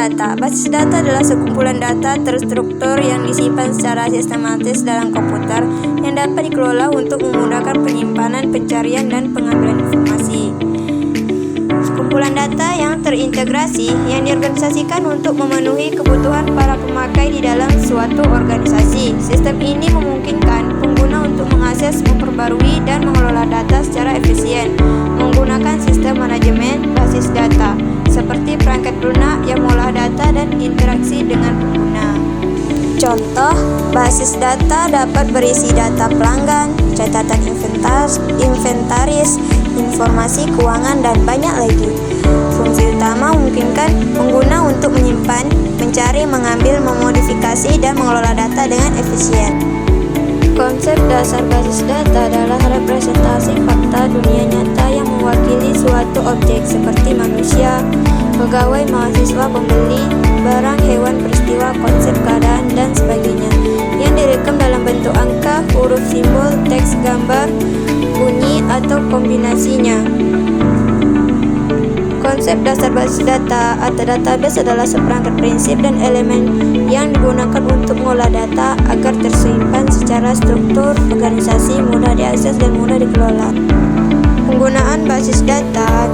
data. Basis data adalah sekumpulan data terstruktur yang disimpan secara sistematis dalam komputer yang dapat dikelola untuk memudahkan penyimpanan, pencarian, dan pengambilan informasi. Sekumpulan data yang terintegrasi yang diorganisasikan untuk memenuhi kebutuhan para pemakai di dalam suatu organisasi. Sistem ini memungkinkan pengguna untuk mengakses, memperbarui, dan mengelola data secara efisien menggunakan sistem manajemen basis data seperti perangkat lunak yang mengolah data dan interaksi dengan pengguna. Contoh, basis data dapat berisi data pelanggan, catatan inventaris, informasi keuangan, dan banyak lagi. Fungsi utama memungkinkan pengguna untuk menyimpan, mencari, mengambil, memodifikasi, dan mengelola data dengan efisien. Konsep dasar basis data adalah representasi fakta dunia nyata yang mewakili suatu objek seperti manusia, pegawai, mahasiswa, pembeli, barang, hewan, peristiwa, konsep, keadaan, dan sebagainya, yang direkam dalam bentuk angka, huruf, simbol, teks, gambar, bunyi, atau kombinasinya. Konsep dasar basis data atau database adalah seperangkat prinsip dan elemen yang digunakan untuk mengolah data agar tersimpan secara struktur, organisasi, mudah diakses, dan mudah dikelola. Penggunaan basis data: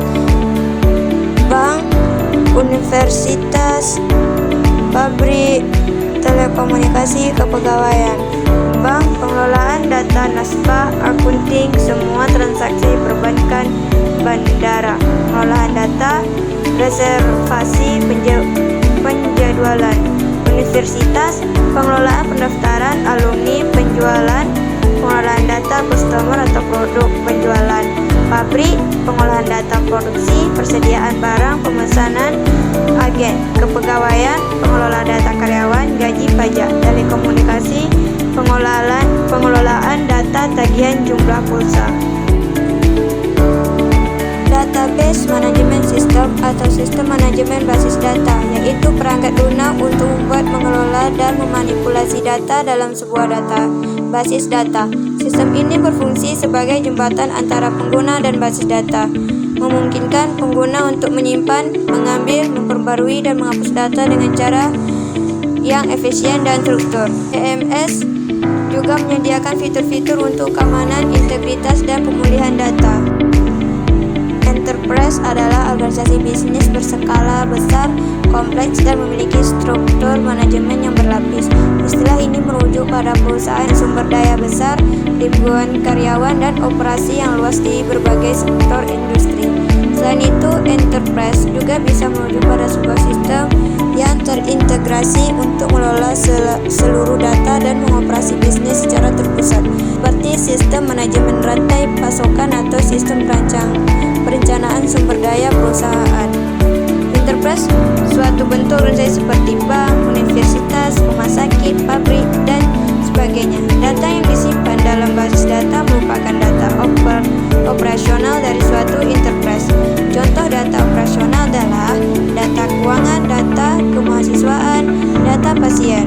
bank, universitas, pabrik, telekomunikasi, kepegawaian. Bank, pengelolaan data nasabah, akunting, semua transaksi perbankan, bandara, pengolahan data, reservasi, penjadwalan. Universitas, pengelolaan pendaftaran alumni, penjualan, pengolahan data customer atau produk, penjualan. Pabrik, pengolahan data produksi, persediaan barang, pemesanan, agen. Kepegawaian, pengelolaan data karyawan, gaji, pajak. Telekomunikasi, pengelolaan data tagihan jumlah pulsa. Database manajemen sistem atau sistem manajemen basis data, yaitu perangkat lunak untuk membuat, mengelola, dan memanipulasi data dalam sebuah data basis data. Sistem ini berfungsi sebagai jembatan antara pengguna dan basis data, memungkinkan pengguna untuk menyimpan, mengambil, memperbarui, dan menghapus data dengan cara yang efisien dan struktur. EMS juga menyediakan fitur-fitur untuk keamanan, integritas, dan pemulihan data. Enterprise adalah organisasi bisnis berskala besar, kompleks, dan memiliki struktur manajemen yang berlapis. Istilah ini merujuk pada perusahaan sumber daya besar, ribuan karyawan, dan operasi yang luas di berbagai sektor industri. Selain itu, enterprise juga bisa merujuk pada sebuah sistem yang terintegrasi untuk mengelola seluruh data dan mengoperasi bisnis secara terpusat, seperti sistem manajemen rantai pasokan atau sistem perencanaan sumber daya perusahaan. Enterprise suatu bentuk organisasi seperti bank, universitas, rumah sakit, pabrik, dan sebagainya. Data yang disimpan dalam basis data merupakan data operasional dari suatu enterprise. Contoh data operasional adalah data keuangan, data kemahasiswaan, data pasien.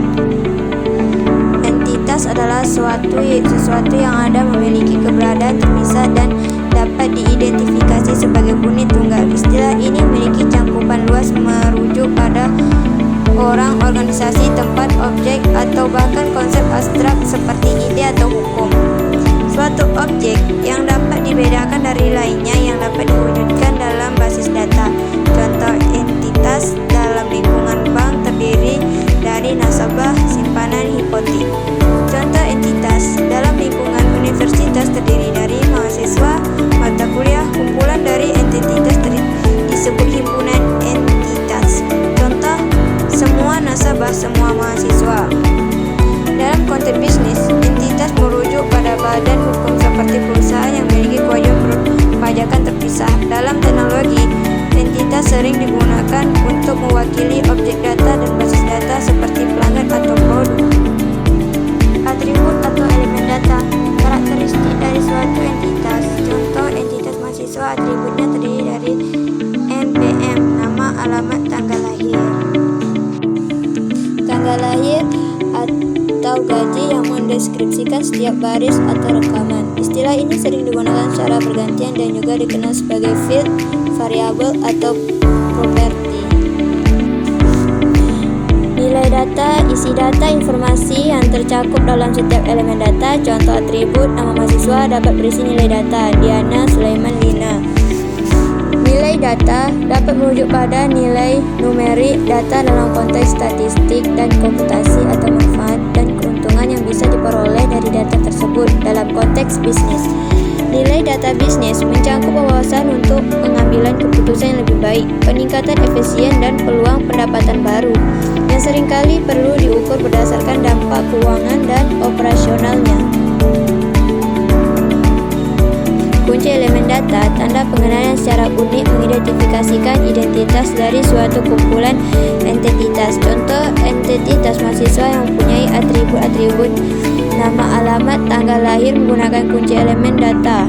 Entitas adalah sesuatu yang ada memiliki keberadaan terpisah dan dapat diidentifikasi sebagai unit tunggal. Istilah ini memiliki cakupan luas, merujuk pada orang, organisasi, tempat, objek, atau bahkan konsep abstrak seperti ide atau hukum. Suatu objek yang dapat dibedakan dari lainnya yang dapat diwujudkan dalam basis data. Contoh entitas dalam lingkungan bank terdiri dari nasabah, simpanan, hipotek. Contoh entitas dalam lingkungan universitas terdiri dari mahasiswa, mata kuliah. Kumpulan dari entitas disebut himpunan entitas. Contoh, semua nasabah, semua mahasiswa. Dalam konteks bisnis, entitas merujuk pada badan hukum seperti perusahaan yang memiliki kewajiban perpajakan terpisah. Dalam teknologi, entitas sering digunakan untuk mewakili objek data dan basis data seperti pelanggan atau produk. Atribut atau elemen data, karakteristik dari suatu entitas. Contoh, entitas mahasiswa atributnya terdiri dari NPM, nama, alamat, tanggal lahir. Tanggal lahir atau gaji yang mendeskripsikan setiap baris atau rekaman. Istilah ini sering digunakan secara bergantian dan juga dikenal sebagai field, variabel, atau property. data, isi data informasi yang tercakup dalam setiap elemen data. Contoh atribut nama mahasiswa dapat berisi nilai data Diana Sulaiman Lina. Nilai data dapat merujuk pada nilai numerik data dalam konteks statistik dan komputasi atau manfaat dan keuntungan yang bisa diperoleh dari data tersebut dalam konteks bisnis. Nilai data bisnis mencakup wawasan untuk pengambilan keputusan yang lebih baik, peningkatan efisien dan peluang pendapatan baru, yang seringkali perlu diukur berdasarkan dampak keuangan dan operasionalnya. Kunci elemen data, tanda pengenalan secara unik mengidentifikasikan identitas dari suatu kumpulan entitas. Contoh entitas mahasiswa yang mempunyai atribut-atribut nama, alamat, tanggal lahir menggunakan kunci elemen data.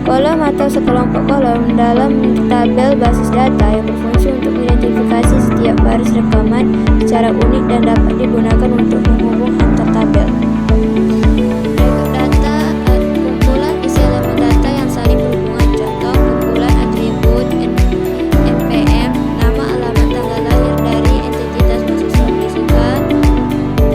Kolom atau sekelompok kolom dalam tabel basis data yang berfungsi untuk mengidentifikasi setiap baris rekaman secara unik dan dapat digunakan untuk menghubung antar tabel. Berikut data kumpulan isi elemen data yang saling berhubungan. Contoh kumpulan atribut NPM, nama, alamat, tanggal lahir dari entitas mahasiswa berisikan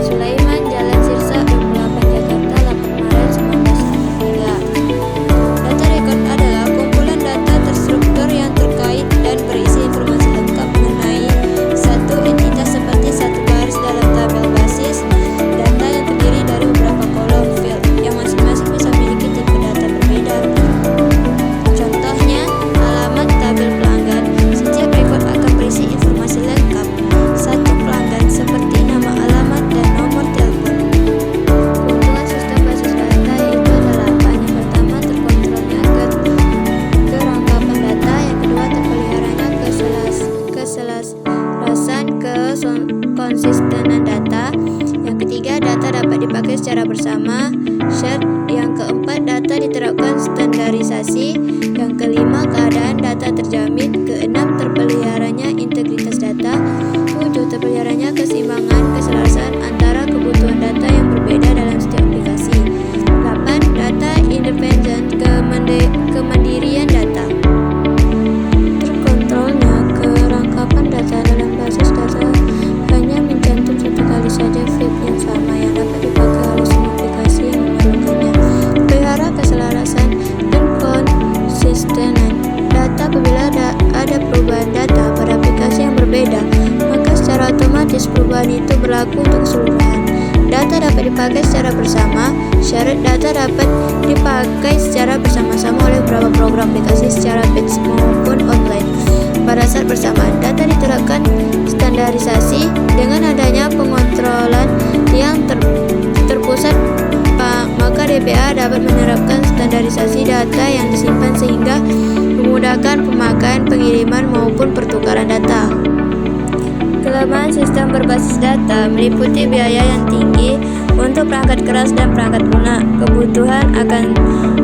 Sulaiman, Jalan Sirsa, 28 Jakarta, 8 Maret 1993. Data record adalah kumpulan data terstruktur yang terkait dan berisi informasi lengkap mengenai satu entitas seperti satu baris dalam tabel basis data yang terdiri dari beberapa kolom field yang masing-masing bisa memiliki tipe data berbeda. Contohnya, alamat tabel pelanggan. Setiap rekod akan berisi informasi lengkap satu pelanggan seperti nama, alamat, dan nomor telepon. Keuntungan sistem basis data yaitu ada 8. Yang pertama, terkontrolnya kerangkapan data. Yang kedua, terpeliharanya keselarasan konsistenan data. Yang ketiga, data dapat dipakai secara bersama shared. Yang keempat, data diterapkan standarisasi. Yang kelima, keadaan data terjamin. Keenam, terpeliharanya integritas data. 7, terpeliharanya keseimbangan keselarasan antara kebutuhan data yang berbeda dalam setiap aplikasi. 8, data independen kemandirian data. Terkontrolnya kerangkapan data dalam basis data hanya mencantum satu kali saja field yang sama yang dapat dipakai oleh semua aplikasi yang memerlukannya. Pelihara keselarasan dan konsistenan data. Apabila ada perubahan data pada aplikasi yang berbeda, maka secara otomatis perubahan itu berlaku untuk keseluruhan. Data dapat dipakai secara bersama. Syarat data dapat dipakai secara bersama-sama oleh beberapa program aplikasi secara batch maupun online. Pada saat bersamaan, data diterapkan standarisasi. Dengan adanya pengontrolan yang terpusat, maka DBA dapat menerapkan standarisasi data yang disimpan sehingga memudahkan pemakaian, pengiriman, maupun pertukaran data. Kelemahan sistem berbasis data meliputi biaya yang tinggi untuk perangkat keras dan perangkat lunak, kebutuhan akan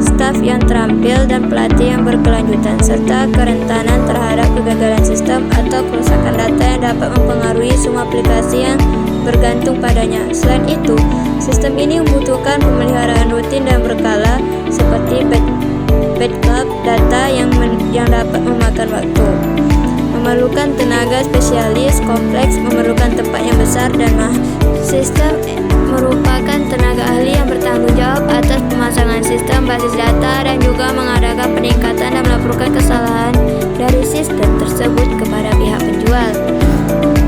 staf yang terampil dan pelatih yang berkelanjutan, serta kerentanan terhadap kegagalan sistem atau kerusakan data yang dapat mempengaruhi semua aplikasi yang bergantung padanya. Selain itu, sistem ini membutuhkan pemeliharaan rutin dan berkala seperti backup data yang dapat memakan waktu, memerlukan tenaga spesialis kompleks, memerlukan tempat yang besar dan mahal. Sistem merupakan tenaga ahli yang bertanggung jawab atas pemasangan sistem basis data dan juga mengadakan peningkatan dan melaporkan kesalahan dari sistem tersebut kepada pihak penjual.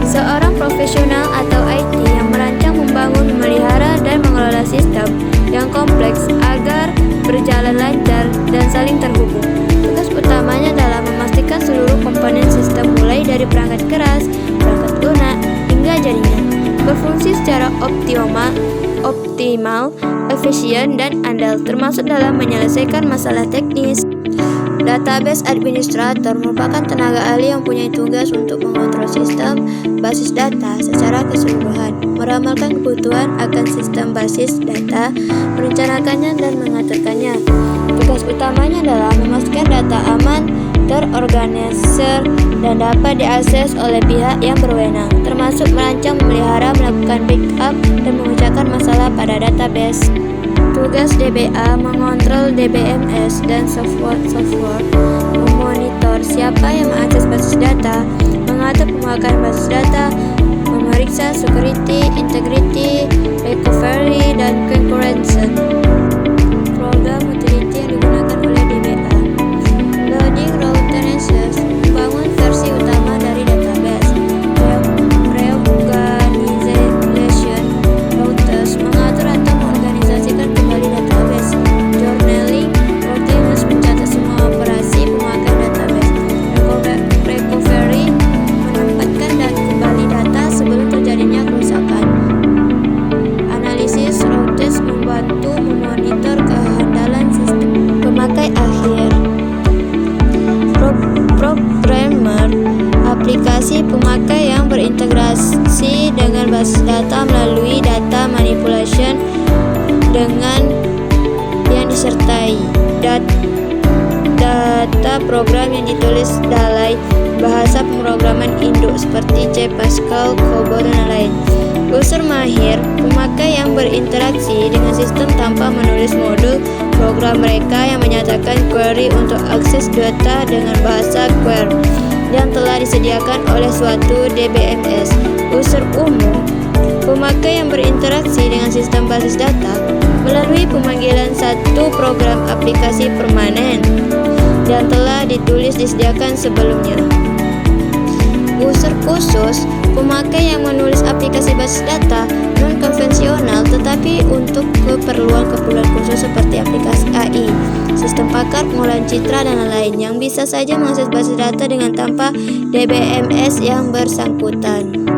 Seorang profesional atau IT yang merancang, membangun, memelihara, dan mengelola sistem yang kompleks agar berjalan lancar dan saling terhubung. Tugas utamanya adalah memastikan seluruh komponen sistem mulai dari perangkat keras, perangkat lunak, hingga jaringan berfungsi secara optimal, efisien, dan andal, termasuk dalam menyelesaikan masalah teknis. Database administrator merupakan tenaga ahli yang mempunyai tugas untuk mengontrol sistem basis data secara keseluruhan, meramalkan kebutuhan akan sistem basis data, merencanakannya, dan mengaturkannya. Tugas utamanya adalah memastikan data aman, terorganisir, dan dapat diakses oleh pihak yang berwenang, termasuk merancang, memelihara, melakukan backup, dan memecahkan masalah pada database. Tugas DBA mengontrol DBMS dan software, memonitor siapa yang mengakses basis data, mengatur pemakaian basis data, memeriksa security, integrity, recovery, dan concurrency. Program utility yang digunakan oleh DBA. Loading router-access, membangun versi utama dari database. Reorganization routers, mengatur atau mengorganisasikan kembali database. Journaling routines, mencatat semua operasi pemakai database. Recovery, menempatkan dan kembali data sebelum terjadinya kerusakan. Analisis routines, membantu memonitor kehandalan sistem. Pemakai akhir. Programmer, aplikasi pemakai yang berintegrasi dengan basis data melalui data manipulation dengan yang disertai data program yang ditulis dalam bahasa pemrograman induk seperti C, Pascal, COBOL, dan lain. User mahir, pemakai yang berinteraksi dengan sistem tanpa menulis modul program mereka yang menyatakan query untuk akses data dengan bahasa query yang telah disediakan oleh suatu DBMS. User umum, pemakai yang berinteraksi dengan sistem basis data melalui pemanggilan satu program aplikasi permanen yang telah disediakan sebelumnya. User khusus, pemakai yang menulis aplikasi basis data non-konvensional tetapi untuk keperluan khusus seperti aplikasi AI, sistem pakar, pengolahan citra, dan lain-lain yang bisa saja mengakses basis data dengan tanpa DBMS yang bersangkutan.